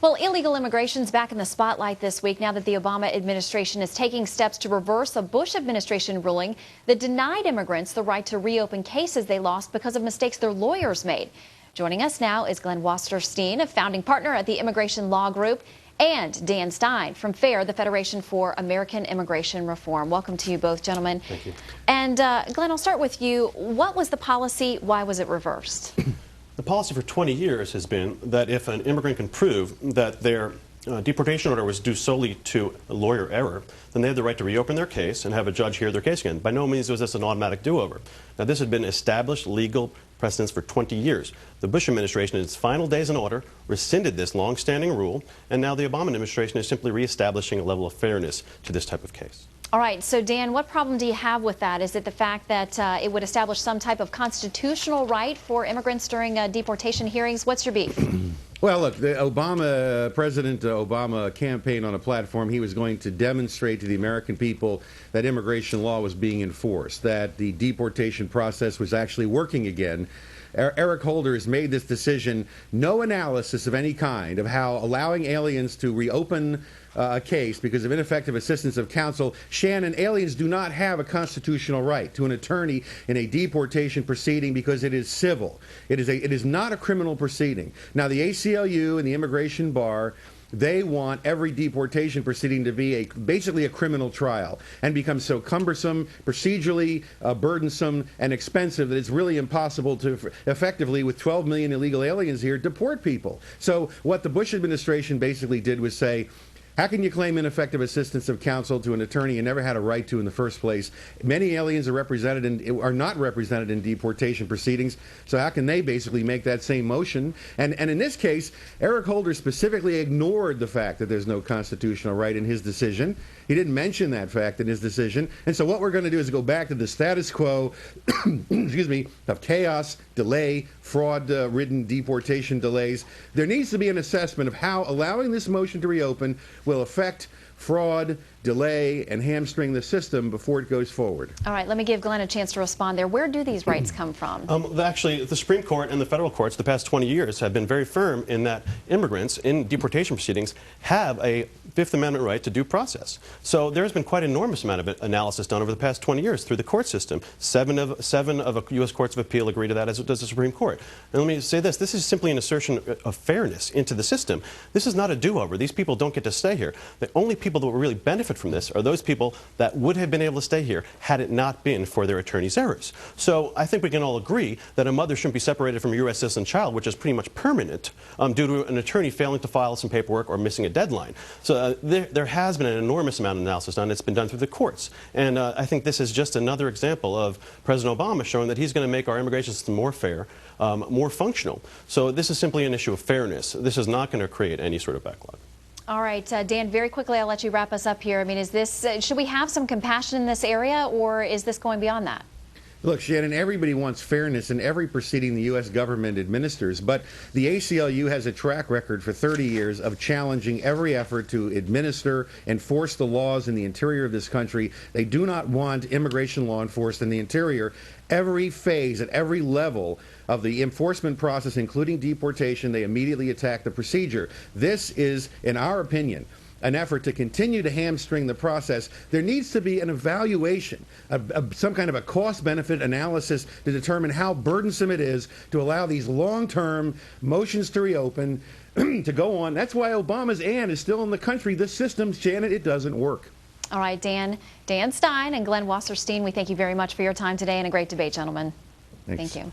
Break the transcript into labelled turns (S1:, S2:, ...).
S1: Well, illegal immigration's back in the spotlight this week now that the Obama administration is taking steps to reverse a Bush administration ruling that denied immigrants the right to reopen cases they lost because of mistakes their lawyers made. Joining us now is Glenn Wasserstein, a founding partner at the Immigration Law Group, and Dan Stein from FAIR, the Federation for American Immigration Reform. Welcome to you both, gentlemen.
S2: Thank you.
S1: And Glenn, I'll start with you. What was the policy? Why was it reversed?
S2: The policy for 20 years has been that if an immigrant can prove that their deportation order was due solely to a lawyer error, then they have the right to reopen their case and have a judge hear their case again. By no means was this an automatic do-over. Now, this had been established legal precedence for 20 years. The Bush administration, in its final days in order, rescinded this long-standing rule, and now the Obama administration is simply reestablishing a level of fairness to this type of case.
S1: All right, so Dan, what problem do you have with that? Is it the fact that it would establish some type of constitutional right for immigrants during deportation hearings? What's your beef?
S3: Well, look, the President Obama campaigned on a platform. He was going to demonstrate to the American people that immigration law was being enforced, that the deportation process was actually working again. Eric Holder has made this decision, no analysis of any kind of how allowing aliens to reopen a case because of ineffective assistance of counsel. Shannon, aliens do not have a constitutional right to an attorney in a deportation proceeding because it is civil. It is not a criminal proceeding. Now, the ACLU and the Immigration Bar, they want every deportation proceeding to be basically a criminal trial and become so cumbersome, procedurally burdensome, and expensive that it's really impossible to effectively, with 12 million illegal aliens here, deport people. So what the Bush administration basically did was say, how can you claim ineffective assistance of counsel to an attorney you never had a right to in the first place? Many aliens are not represented in deportation proceedings, so how can they basically make that same motion? And in this case, Eric Holder specifically ignored the fact that there's no constitutional right in his decision. He didn't mention that fact in his decision. And so what we're going to do is go back to the status quo excuse me, of chaos, delay, fraud-ridden deportation delays. There needs to be an assessment of how allowing this motion to reopen will affect fraud, delay, and hamstring the system before it goes forward.
S1: All right, let me give Glenn a chance to respond there. Where do these rights come from?
S2: Actually, the Supreme Court and the federal courts the past 20 years have been very firm in that immigrants in deportation proceedings have a Fifth Amendment right to due process. So there's been quite an enormous amount of analysis done over the past 20 years through the court system. Seven of U.S. courts of appeal agree to that, as does the Supreme Court. And let me say this is simply an assertion of fairness into the system. This is not a do-over. These people don't get to stay here. The only people that will really benefit from this are those people that would have been able to stay here had it not been for their attorney's errors. So I think we can all agree that a mother shouldn't be separated from a U.S. citizen child, which is pretty much permanent, due to an attorney failing to file some paperwork or missing a deadline. So there has been an enormous amount of analysis done. It's been done through the courts. And I think this is just another example of President Obama showing that he's going to make our immigration system more fair, more functional. So this is simply an issue of fairness. This is not going to create any sort of backlog.
S1: All right, Dan, very quickly, I'll let you wrap us up here. I mean, is this, should we have some compassion in this area, or is this going beyond that?
S3: Look, Shannon, everybody wants fairness in every proceeding the U.S. government administers, but the ACLU has a track record for 30 years of challenging every effort to enforce the laws in the interior of this country. They do not want immigration law enforced in the interior. Every phase, at every level of the enforcement process, including deportation, they immediately attack the procedure. This is, in our opinion, an effort to continue to hamstring the process. There needs to be an evaluation, some kind of a cost-benefit analysis to determine how burdensome it is to allow these long-term motions to reopen to go on. That's why Obama's aunt is still in the country. This system, Shannon, it doesn't work.
S1: All right, Dan Stein and Glenn Wasserstein, we thank you very much for your time today and a great debate, gentlemen.
S3: Thanks.
S1: Thank you.